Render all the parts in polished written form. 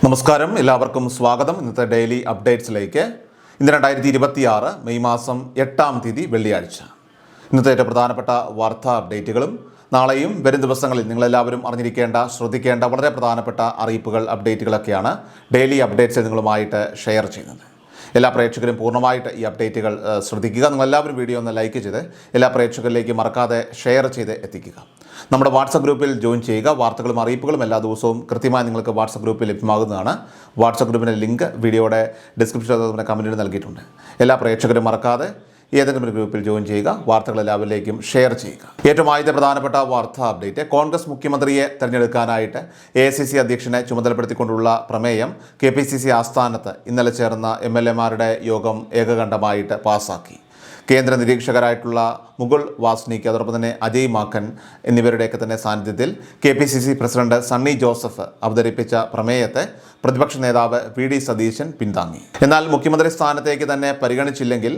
നമസ്കാരം, എല്ലാവർക്കും സ്വാഗതം. ഇന്നത്തെ ഡെയിലി അപ്ഡേറ്റ്സിലേക്ക്. ഇന്ന് 2026 മെയ് മാസം 8-ാം തീയതി വെള്ളിയാഴ്ച. ഇന്നത്തെ ഏറ്റവും പ്രധാനപ്പെട്ട വാർത്താ അപ്ഡേറ്റുകളും നാളെയും വരും ദിവസങ്ങളിൽ നിങ്ങളെല്ലാവരും അറിഞ്ഞിരിക്കേണ്ട, ശ്രദ്ധിക്കേണ്ട വളരെ പ്രധാനപ്പെട്ട അറിയിപ്പുകൾ, അപ്ഡേറ്റുകളൊക്കെയാണ് ഡെയിലി അപ്ഡേറ്റ്സ് നിങ്ങളുമായിട്ട് ഷെയർ ചെയ്യുന്നത്. എല്ലാ പ്രേക്ഷകരും പൂർണ്ണമായിട്ട് ഈ അപ്ഡേറ്റുകൾ ശ്രദ്ധിക്കുക. നിങ്ങളെല്ലാവരും വീഡിയോ ഒന്ന് ലൈക്ക് ചെയ്ത് എല്ലാ പ്രേക്ഷകരിലേക്ക് മറക്കാതെ ഷെയർ ചെയ്ത് എത്തിക്കുക. നമ്മുടെ വാട്സപ്പ് ഗ്രൂപ്പിൽ ജോയിൻ ചെയ്യുക. വാർത്തകളും അറിയിപ്പുകളും എല്ലാ ദിവസവും കൃത്യമായി നിങ്ങൾക്ക് വാട്സപ്പ് ഗ്രൂപ്പിൽ ലഭ്യമാകുന്നതാണ്. വാട്സപ്പ് ഗ്രൂപ്പിൻ്റെ ലിങ്ക് വീഡിയോയുടെ ഡിസ്ക്രിപ്ഷനിൽ കമൻറ്റിൽ നൽകിയിട്ടുണ്ട്. എല്ലാ പ്രേക്ഷകരും മറക്കാതെ ഏതെങ്കിലും ഒരു ഗ്രൂപ്പിൽ ജോയിൻ ചെയ്യുക. വാർത്തകൾ എല്ലാവരിലേക്കും ഷെയർ ചെയ്യുക. ഏറ്റവും ആദ്യത്തെ പ്രധാനപ്പെട്ട വാർത്താ അപ്ഡേറ്റ്, കോൺഗ്രസ് മുഖ്യമന്ത്രിയെ തെരഞ്ഞെടുക്കാനായിട്ട് AICC അധ്യക്ഷനെ ചുമതലപ്പെടുത്തിക്കൊണ്ടുള്ള പ്രമേയം KPCC ആസ്ഥാനത്ത് ഇന്നലെ ചേർന്ന MLA-മാരുടെ യോഗം ഏകകണ്ഠമായിട്ട് പാസ്സാക്കി. കേന്ദ്ര നിരീക്ഷകരായിട്ടുള്ള മുകുൾ വാസ്നിക്ക്, അതോടൊപ്പം തന്നെ അജയ് മാക്കൻ എന്നിവരുടെയൊക്കെ തന്നെ സാന്നിധ്യത്തിൽ KPCC പ്രസിഡന്റ് സണ്ണി ജോസഫ് അവതരിപ്പിച്ച പ്രമേയത്തെ പ്രതിപക്ഷ നേതാവ് VD സതീശൻ പിന്താങ്ങി. എന്നാൽ മുഖ്യമന്ത്രി സ്ഥാനത്തേക്ക് തന്നെ പരിഗണിച്ചില്ലെങ്കിൽ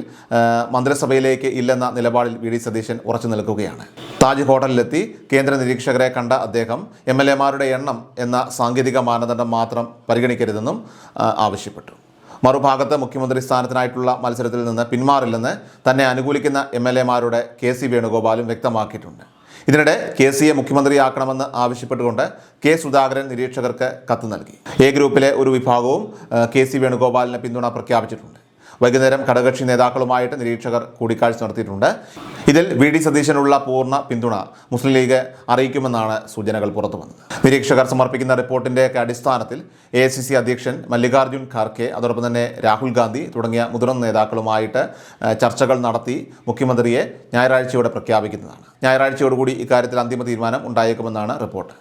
മന്ത്രിസഭയിലേക്ക് ഇല്ലെന്ന നിലപാടിൽ VD സതീശൻ ഉറച്ചു നിൽക്കുകയാണ്. താജ് ഹോട്ടലിലെത്തി കേന്ദ്ര നിരീക്ഷകരെ കണ്ട അദ്ദേഹം MLA-മാരുടെ എണ്ണം എന്ന സാങ്കേതിക മാനദണ്ഡം മാത്രം പരിഗണിക്കരുതെന്നും ആവശ്യപ്പെട്ടു. മറുഭാഗത്ത് മുഖ്യമന്ത്രി സ്ഥാനത്തിനായിട്ടുള്ള മത്സരത്തിൽ നിന്ന് പിന്മാറില്ലെന്ന് തന്നെ അനുകൂലിക്കുന്ന MLA-മാരുടെ KC വേണുഗോപാലും വ്യക്തമാക്കിയിട്ടുണ്ട്. ഇതിനിടെ KCയെ മുഖ്യമന്ത്രിയാക്കണമെന്ന് ആവശ്യപ്പെട്ടുകൊണ്ട് K സുധാകരൻ നിരീക്ഷകർക്ക് കത്ത് നൽകി. A ഗ്രൂപ്പിലെ ഒരു വിഭാഗവും KC വേണുഗോപാലിന് പിന്തുണ പ്രഖ്യാപിച്ചിട്ടുണ്ട്. വൈകുന്നേരം ഘടകകക്ഷി നേതാക്കളുമായിട്ട് നിരീക്ഷകർ കൂടിക്കാഴ്ച നടത്തിയിട്ടുണ്ട്. ഇതിൽ VD സതീശനുള്ള പൂർണ്ണ പിന്തുണ മുസ്ലിം ലീഗ് അറിയിക്കുമെന്നാണ് സൂചനകൾ പുറത്തു വന്നത്. നിരീക്ഷകർ സമർപ്പിക്കുന്ന റിപ്പോർട്ടിൻ്റെയൊക്കെ അടിസ്ഥാനത്തിൽ AICC അധ്യക്ഷൻ മല്ലികാർജ്ജുൻ ഖാർഗെ, അതോടൊപ്പം തന്നെ രാഹുൽ ഗാന്ധി തുടങ്ങിയ മുതിർന്ന നേതാക്കളുമായിട്ട് ചർച്ചകൾ നടത്തി മുഖ്യമന്ത്രിയെ ഞായറാഴ്ചയോടെ പ്രഖ്യാപിക്കുന്നതാണ്. ഞായറാഴ്ചയോടുകൂടി ഇക്കാര്യത്തിൽ അന്തിമ തീരുമാനം ഉണ്ടായേക്കുമെന്നാണ് റിപ്പോർട്ട്.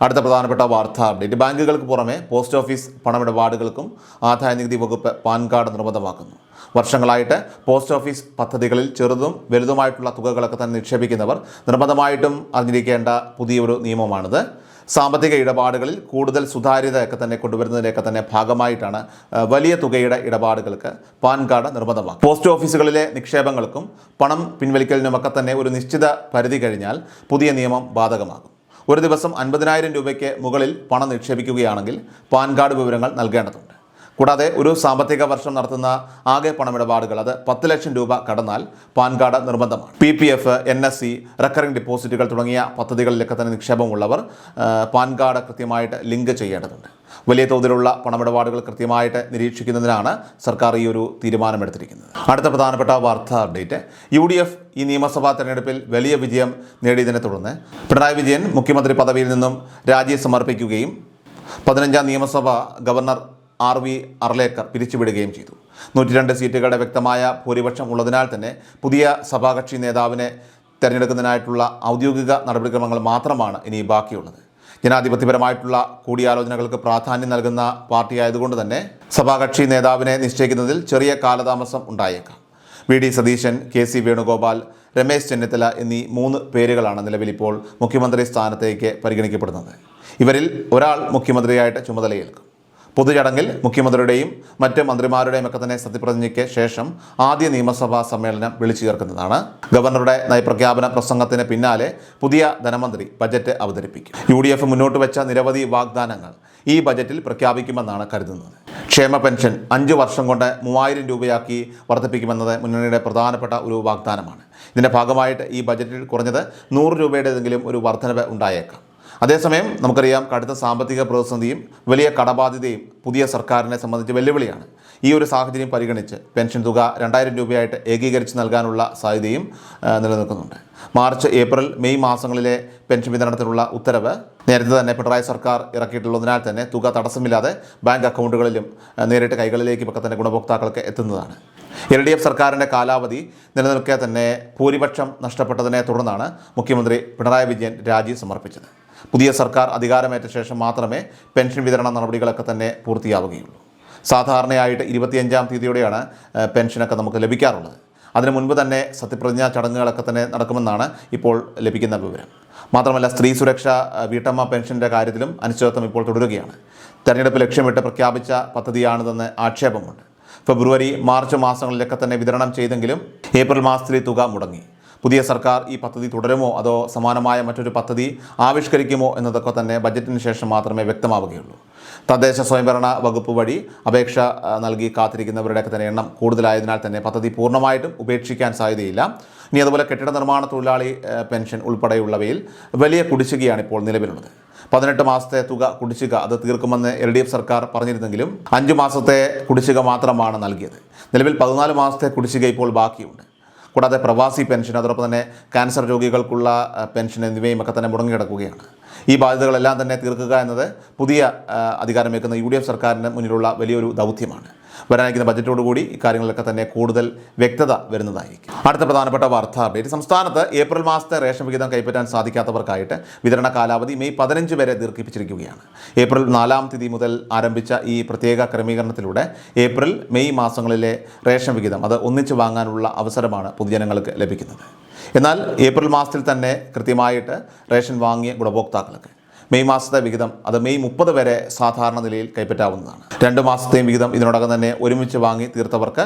അടുത്ത പ്രധാനപ്പെട്ട വാർത്താ അപ്ഡേറ്റ്, ബാങ്കുകൾക്ക് പുറമെ പോസ്റ്റ് ഓഫീസ് പണമിടപാടുകൾക്കും ആദായനികുതി വകുപ്പ് പാൻ കാർഡ് നിർബന്ധമാക്കുന്നു. വർഷങ്ങളായിട്ട് പോസ്റ്റ് ഓഫീസ് പദ്ധതികളിൽ ചെറുതും വലുതുമായിട്ടുള്ള തുകകളൊക്കെ തന്നെ നിക്ഷേപിക്കുന്നവർ നിർബന്ധമായിട്ടും അറിഞ്ഞിരിക്കേണ്ട പുതിയൊരു നിയമമാണിത്. സാമ്പത്തിക ഇടപാടുകളിൽ കൂടുതൽ സുതാര്യതയൊക്കെ തന്നെ കൊണ്ടുവരുന്നതിൻ്റെയൊക്കെ തന്നെ ഭാഗമായിട്ടാണ് വലിയ തുകയുടെ ഇടപാടുകൾക്ക് പാൻ കാർഡ് നിർബന്ധമാക്കും. പോസ്റ്റ് ഓഫീസുകളിലെ നിക്ഷേപങ്ങൾക്കും പണം പിൻവലിക്കലിനുമൊക്കെ തന്നെ ഒരു നിശ്ചിത പരിധി കഴിഞ്ഞാൽ പുതിയ നിയമം ബാധകമാകും. ഒരു ദിവസം 50,000 രൂപയ്ക്ക് മുകളിൽ പണം നിക്ഷേപിക്കുകയാണെങ്കിൽ പാൻ കാർഡ് വിവരങ്ങൾ നൽകേണ്ടതുണ്ട്. കൂടാതെ ഒരു സാമ്പത്തിക വർഷം നടത്തുന്ന ആകെ പണമിടപാടുകൾ അത് 10 ലക്ഷം രൂപ കടന്നാൽ പാൻ കാർഡ് നിർബന്ധമാണ്. PPF, NSC, റെക്കറിംഗ് ഡിപ്പോസിറ്റുകൾ തുടങ്ങിയ പദ്ധതികളിലൊക്കെ തന്നെ നിക്ഷേപമുള്ളവർ പാൻ കാർഡ് കൃത്യമായിട്ട് ലിങ്ക് ചെയ്യേണ്ടതുണ്ട്. വലിയ തോതിലുള്ള പണമിടപാടുകൾ കൃത്യമായിട്ട് നിരീക്ഷിക്കുന്നതിനാണ് സർക്കാർ ഈ ഒരു തീരുമാനമെടുത്തിരിക്കുന്നത്. അടുത്ത പ്രധാനപ്പെട്ട വാർത്താ അപ്ഡേറ്റ്, UDF ഈ നിയമസഭാ തെരഞ്ഞെടുപ്പിൽ വലിയ വിജയം നേടിയതിനെ തുടർന്ന് പിണറായി വിജയൻ മുഖ്യമന്ത്രി പദവിയിൽ നിന്നും രാജി സമർപ്പിക്കുകയും 15ാം നിയമസഭ ഗവർണർ RV അർലേക്കർ പിരിച്ചുവിടുകയും ചെയ്തു. 102 സീറ്റുകളുടെ വ്യക്തമായ ഭൂരിപക്ഷം ഉള്ളതിനാൽ തന്നെ പുതിയ സഭാകക്ഷി നേതാവിനെ തിരഞ്ഞെടുക്കുന്നതിനായിട്ടുള്ള ഔദ്യോഗിക നടപടിക്രമങ്ങൾ മാത്രമാണ് ഇനി ബാക്കിയുള്ളത്. ജനാധിപത്യപരമായിട്ടുള്ള കൂടിയാലോചനകൾക്ക് പ്രാധാന്യം നൽകുന്ന പാർട്ടിയായതുകൊണ്ട് തന്നെ സഭാകക്ഷി നേതാവിനെ നിശ്ചയിക്കുന്നതിൽ ചെറിയ കാലതാമസം ഉണ്ടായേക്കാം. VD സതീശൻ, KC വേണുഗോപാൽ, രമേശ് ചെന്നിത്തല എന്നീ 3 പേരുകളാണ് നിലവിലിപ്പോൾ മുഖ്യമന്ത്രി സ്ഥാനത്തേക്ക് പരിഗണിക്കപ്പെടുന്നത്. ഇവരിൽ ഒരാൾ മുഖ്യമന്ത്രിയായിട്ട് ചുമതലയേൽക്കും. പൊതുചടങ്ങിൽ മുഖ്യമന്ത്രിയുടെയും മറ്റ് മന്ത്രിമാരുടെയും ഒക്കെ തന്നെ സത്യപ്രതിജ്ഞയ്ക്ക് ശേഷം ആദ്യ നിയമസഭാ സമ്മേളനം വിളിച്ചു ചേർക്കുന്നതാണ്. ഗവർണറുടെ നയപ്രഖ്യാപന പ്രസംഗത്തിന് പിന്നാലെ പുതിയ ധനമന്ത്രി ബജറ്റ് അവതരിപ്പിക്കും. UDF മുന്നോട്ട് വെച്ച നിരവധി വാഗ്ദാനങ്ങൾ ഈ ബജറ്റിൽ പ്രഖ്യാപിക്കുമെന്നാണ് കരുതുന്നത്. ക്ഷേമ പെൻഷൻ 5 വർഷം കൊണ്ട് 3000 രൂപയാക്കി വർദ്ധിപ്പിക്കുമെന്നത് മുന്നണിയുടെ പ്രധാനപ്പെട്ട ഒരു വാഗ്ദാനമാണ്. ഇതിൻ്റെ ഭാഗമായിട്ട് ഈ ബജറ്റിൽ കുറഞ്ഞത് 100 രൂപയുടേതെങ്കിലും ഒരു വർധനവ് ഉണ്ടായേക്കാം. അതേസമയം നമുക്കറിയാം, കടുത്ത സാമ്പത്തിക പ്രതിസന്ധിയും വലിയ കടബാധ്യതയും പുതിയ സർക്കാരിനെ സംബന്ധിച്ച് വെല്ലുവിളിയാണ്. ഈ ഒരു സാഹചര്യം പരിഗണിച്ച് പെൻഷൻ തുക 2000 രൂപയായിട്ട് ഏകീകരിച്ച് നൽകാനുള്ള സാധ്യതയും നിലനിൽക്കുന്നുണ്ട്. മാർച്ച്, ഏപ്രിൽ, മെയ് മാസങ്ങളിലെ പെൻഷൻ വിതരണത്തിനുള്ള ഉത്തരവ് നേരത്തെ തന്നെ പിണറായി സർക്കാർ ഇറക്കിയിട്ടുള്ളതിനാൽ തന്നെ തുക തടസ്സമില്ലാതെ ബാങ്ക് അക്കൗണ്ടുകളിലും നേരിട്ട് കൈകളിലേക്കുമൊക്കെ തന്നെ ഗുണഭോക്താക്കൾക്ക് എത്തുന്നതാണ്. LDF സർക്കാരിൻ്റെ കാലാവധി നിലനിൽക്കെ തന്നെ ഭൂരിപക്ഷം നഷ്ടപ്പെട്ടതിനെ തുടർന്നാണ് മുഖ്യമന്ത്രി പിണറായി വിജയൻ രാജി സമർപ്പിച്ചത്. പുതിയ സർക്കാർ അധികാരമേറ്റ ശേഷം മാത്രമേ പെൻഷൻ വിതരണ നടപടികളൊക്കെ തന്നെ പൂർത്തിയാവുകയുള്ളൂ. സാധാരണയായിട്ട് 25ാം തീയതിയോടെയാണ് പെൻഷനൊക്കെ നമുക്ക് ലഭിക്കാറുള്ളത്. അതിനു മുൻപ് തന്നെ സത്യപ്രതിജ്ഞാ ചടങ്ങുകളൊക്കെ തന്നെ നടക്കുമെന്നാണ് ഇപ്പോൾ ലഭിക്കുന്ന വിവരം. മാത്രമല്ല, സ്ത്രീ സുരക്ഷ, വീട്ടമ്മ പെൻഷൻ്റെ കാര്യത്തിലും അനിശ്ചിതത്വം ഇപ്പോൾ തുടരുകയാണ്. തെരഞ്ഞെടുപ്പ് ലക്ഷ്യമിട്ട് പ്രഖ്യാപിച്ച പദ്ധതിയാണിതെന്ന് ആക്ഷേപമുണ്ട്. ഫെബ്രുവരി, മാർച്ച് മാസങ്ങളിലൊക്കെ തന്നെ വിതരണം ചെയ്തെങ്കിലും ഏപ്രിൽ മാസത്തിൽ തുക മുടങ്ങി. പുതിയ സർക്കാർ ഈ പദ്ധതി തുടരുമോ അതോ സമാനമായ മറ്റൊരു പദ്ധതി ആവിഷ്കരിക്കുമോ എന്നതൊക്കെ തന്നെ ബജറ്റിന് ശേഷം മാത്രമേ വ്യക്തമാവുകയുള്ളൂ. തദ്ദേശ സ്വയംഭരണ വകുപ്പ് വഴി അപേക്ഷ നൽകി കാത്തിരിക്കുന്നവരുടെയൊക്കെ തന്നെ എണ്ണം കൂടുതലായതിനാൽ തന്നെ പദ്ധതി പൂർണ്ണമായിട്ടും ഉപേക്ഷിക്കാൻ സാധ്യതയില്ല. ഇനി അതുപോലെ കെട്ടിട നിർമ്മാണ തൊഴിലാളി പെൻഷൻ ഉൾപ്പെടെയുള്ളവയിൽ വലിയ കുടിശ്ശികയാണ് ഇപ്പോൾ നിലവിലുള്ളത്. 18 മാസത്തെ തുക കുടിശ്ശിക അത് തീർക്കുമെന്ന് LDF സർക്കാർ പറഞ്ഞിരുന്നെങ്കിലും 5 മാസത്തെ കുടിശ്ശിക മാത്രമാണ് നൽകിയത്. നിലവിൽ 14 മാസത്തെ കുടിശ്ശിക ഇപ്പോൾ ബാക്കിയുണ്ട്. കൂടാതെ പ്രവാസി പെൻഷൻ, അതോടൊപ്പം തന്നെ ക്യാൻസർ രോഗികൾക്കുള്ള പെൻഷൻ എന്നിവയും ഒക്കെ തന്നെ മുടങ്ങിക്കിടക്കുകയാണ്. ഈ ബാധ്യതകളെല്ലാം തന്നെ തീർക്കുക എന്നത് പുതിയ അധികാരമേൽക്കുന്ന UDF സർക്കാരിന് മുന്നിലുള്ള വലിയൊരു ദൗത്യമാണ്. വരാനിരിക്കുന്ന ബജറ്റോടുകൂടി ഇക്കാര്യങ്ങളിലൊക്കെ തന്നെ കൂടുതൽ വ്യക്തത വരുന്നതായിരിക്കും. അടുത്ത പ്രധാനപ്പെട്ട വാർത്താ അപ്ഡേറ്റ്. സംസ്ഥാനത്ത് ഏപ്രിൽ മാസത്തെ റേഷൻ വിഹിതം കൈപ്പറ്റാൻ സാധിക്കാത്തവർക്കായിട്ട് വിതരണ കാലാവധി മെയ് 15 വരെ ദീർഘിപ്പിച്ചിരിക്കുകയാണ്. ഏപ്രിൽ 4-ാം തീയതി മുതൽ ആരംഭിച്ച ഈ പ്രത്യേക ക്രമീകരണത്തിലൂടെ ഏപ്രിൽ മെയ് മാസങ്ങളിലെ റേഷൻ വിഹിതം അത് ഒന്നിച്ച് വാങ്ങാനുള്ള അവസരമാണ് പൊതുജനങ്ങൾക്ക് ലഭിക്കുന്നത്. എന്നാൽ ഏപ്രിൽ മാസത്തിൽ തന്നെ കൃത്യമായിട്ട് റേഷൻ വാങ്ങിയ ഗുണഭോക്താക്കൾക്ക് മെയ് മാസത്തെ വിഹിതം അത് മെയ് 30 വരെ സാധാരണ നിലയിൽ കൈപ്പറ്റാവുന്നതാണ്. 2 മാസത്തെയും വിഹിതം ഇതിനോടകം തന്നെ ഒരുമിച്ച് വാങ്ങി തീർത്തവർക്ക്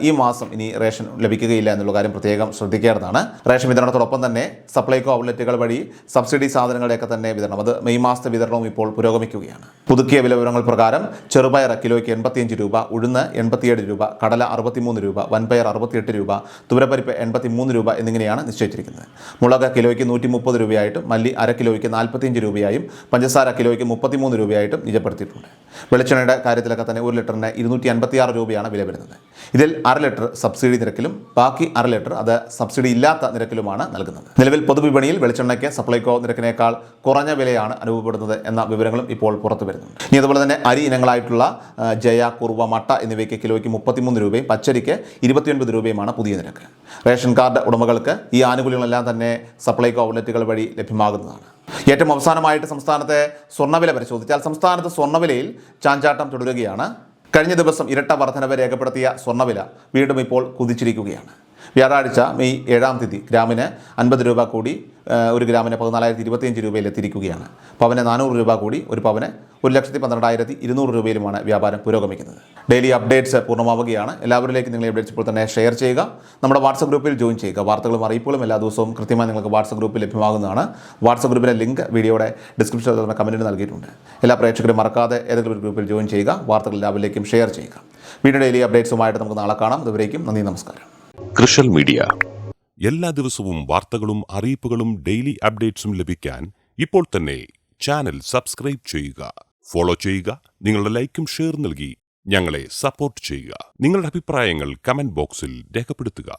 ഈ മാസം ഇനി റേഷൻ ലഭിക്കുകയില്ല എന്നുള്ള കാര്യം പ്രത്യേകം ശ്രദ്ധിക്കേണ്ടതാണ്. റേഷൻ വിതരണത്തോടൊപ്പം തന്നെ സപ്ലൈകോ ഔട്ട്ലെറ്റുകൾ വഴി സബ്സിഡി സാധനങ്ങളുടെയൊക്കെ തന്നെ വിതരണം അത് മെയ് മാസത്തെ വിതരണവും ഇപ്പോൾ പുരോഗമിക്കുകയാണ്. പുതുക്കിയ വില വിവരങ്ങൾ പ്രകാരം ചെറുപയർ കിലോയ്ക്ക് 85 രൂപ, ഉഴുന്ന് 87 രൂപ, കടല 63 രൂപ, വൻപയർ 68 രൂപ, തുവരപ്പരിപ്പ് 83 രൂപ എന്നിങ്ങനെയാണ് നിശ്ചയിച്ചിരിക്കുന്നത്. മുളക് കിലോയ്ക്ക് 130 രൂപയായിട്ടും മല്ലി അര കിലോയ്ക്ക് 45 രൂപയായും പഞ്ചസാര കിലോയ്ക്ക് 33 രൂപയായിട്ടും നിജപ്പെടുത്തിയിട്ടുണ്ട്. വെളിച്ചെണ്ണയുടെ കാര്യത്തിലൊക്കെ തന്നെ 1 ലിറ്ററിന് 256 രൂപയാണ് വില വരുന്നത്. ഇതിൽ 1/2 ലിറ്റർ സബ്സിഡി നിരക്കിലും ബാക്കി 1/2 ലിറ്റർ അത് സബ്സിഡി ഇല്ലാത്ത നിരക്കിലുമാണ് നൽകുന്നത്. നിലവിൽ പൊതുവിപണിയിൽ വെളിച്ചെണ്ണയ്ക്ക് സപ്ലൈകോ നിരക്കിനേക്കാൾ കുറഞ്ഞ വിലയാണ് അനുഭവപ്പെടുന്നത് എന്ന വിവരങ്ങളും ഇപ്പോൾ പുറത്തു വരുന്നുണ്ട്. ഇനി അതുപോലെ തന്നെ അരി ഇനങ്ങളായിട്ടുള്ള ജയ, കുറുവ, മട്ട എന്നിവയ്ക്ക് കിലോയ്ക്ക് 33 രൂപയും പച്ചരിക്ക് 29 രൂപയുമാണ് പുതിയ നിരക്ക്. റേഷൻ കാർഡ് ഉടമകൾക്ക് ഈ ആനുകൂല്യങ്ങളെല്ലാം തന്നെ സപ്ലൈകോ ഔട്ട്ലെറ്റുകൾ വഴി ലഭ്യമാകുന്നതാണ്. ഏറ്റവും അവസാനമായിട്ട് സംസ്ഥാനത്തെ സ്വർണ്ണവില പരിശോധിച്ചാൽ സംസ്ഥാനത്ത് സ്വർണ്ണവിലയിൽ ചാഞ്ചാട്ടം തുടരുകയാണ്. കഴിഞ്ഞ ദിവസം ഇരട്ട വർധനവ് രേഖപ്പെടുത്തിയ സ്വർണ്ണവില വീണ്ടും ഇപ്പോൾ കുതിച്ചിരിക്കുകയാണ്. വ്യാഴാഴ്ച മെയ് 7-ാം തീയതി ഗ്രാമിന് 50 രൂപ കൂടി 1 ഗ്രാമിന് 14,025 രൂപയിൽ എത്തിയിരിക്കുകയാണ്. പവന് 400 രൂപ കൂടി 1 പവന് 1,12,200 രൂപയിലുമാണ് വ്യാപാരം പുരോഗമിക്കുന്നത്. ഡെയിലി അപ്ഡേറ്റ്സ് പൂർണ്ണമാവുകയാണ്. എല്ലാവരിലേക്കും നിങ്ങൾ അപ്ഡേറ്റ്സ് ഇപ്പോൾ തന്നെ ഷെയർ ചെയ്യുക. നമ്മുടെ വാട്സപ്പ് ഗ്രൂപ്പിൽ ജോയിൻ ചെയ്യുക. വാർത്തകളും അറിയിപ്പുകളും എല്ലാ ദിവസവും കൃത്യമായി നിങ്ങൾക്ക് വാട്സപ്പ് ഗ്രൂപ്പിൽ ലഭ്യമാകുന്നതാണ്. വാട്സപ്പ് ഗ്രൂപ്പിലെ ലിങ്ക് വീഡിയോയുടെ ഡിസ്ക്രിപ്ഷനിൽ തന്നെ കമൻറ്റിന് നൽകിയിട്ടുണ്ട്. എല്ലാ പ്രേക്ഷകരും മറക്കാതെ ഏതെങ്കിലും ഒരു ഗ്രൂപ്പിൽ ജോയിൻ ചെയ്യുക. വാർത്തകൾ എല്ലാവരിലേക്കും ഷെയർ ചെയ്യുക. വീഡിയോ ഡെയിലി അപ്ഡേറ്റ്സുമായിട്ട് നമുക്ക് നാളെ കാണാം. അതുവരേക്കും നന്ദി, നമസ്കാരം. കൃഷൽ മീഡിയ എല്ലാ ദിവസവും വാർത്തകളും അറിയിപ്പുകളും ഡെയിലി അപ്ഡേറ്റ്സും ലഭിക്കാൻ ഇപ്പോൾ തന്നെ ചാനൽ സബ്സ്ക്രൈബ് ചെയ്യുക, ഫോളോ ചെയ്യുക. നിങ്ങളുടെ ലൈക്കും ഷെയർ നൽകി ഞങ്ങളെ സപ്പോർട്ട് ചെയ്യുക. നിങ്ങളുടെ അഭിപ്രായങ്ങൾ കമന്റ് ബോക്സിൽ രേഖപ്പെടുത്തുക.